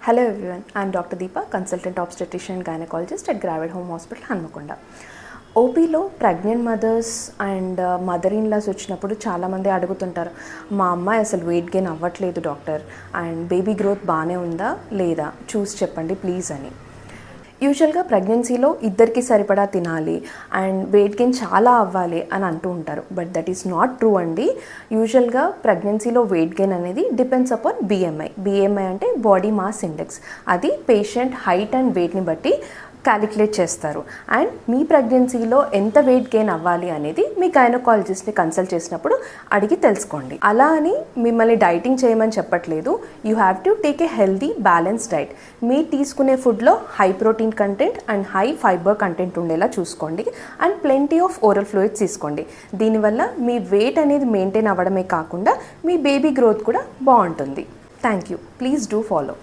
Hello everyone, I am Dr. Deepa, consultant obstetrician and gynecologist at Gravid Home Hospital, Hanmakonda. ఓపీలో pregnant mothers and mother in law వచ్చినప్పుడు చాలామంది అడుగుతుంటారు, మా అమ్మాయి అసలు వెయిట్ గెయిన్ అవ్వట్లేదు డాక్టర్, అండ్ బేబీ గ్రోత్ బాగానే ఉందా లేదా చూసి చెప్పండి ప్లీజ్ అని. యూజువల్గా ప్రెగ్నెన్సీలో ఇద్దరికి సరిపడా తినాలి అండ్ వెయిట్ గెయిన్ చాలా అవ్వాలి అని అంటూ ఉంటారు, but that is not true అండి. యూజువల్గా ప్రెగ్నెన్సీలో వెయిట్ గెయిన్ అనేది డిపెండ్స్ అపాన్ బిఎంఐ అంటే బాడీ మాస్ ఇండెక్స్. అది పేషెంట్ హైట్ అండ్ వెయిట్ని బట్టి క్యాలిక్యులేట్ చేస్తారు. అండ్ మీ ప్రెగ్నెన్సీలో ఎంత వెయిట్ గెయిన్ అవ్వాలి అనేది మీ గైనకాలజిస్ట్ని కన్సల్ట్ చేసినప్పుడు అడిగి తెలుసుకోండి. అలా అని మిమ్మల్ని డైటింగ్ చేయమని చెప్పట్లేదు. You have to take a healthy balance diet. మీరు తీసుకునే ఫుడ్లో high protein content and high fibre content ఉండేలా చూసుకోండి and plenty of oral fluids తీసుకోండి. దీనివల్ల మీ వెయిట్ అనేది మెయింటైన్ అవ్వడమే కాకుండా మీ బేబీ గ్రోత్ కూడా బాగుంటుంది. Thank you. Please do follow.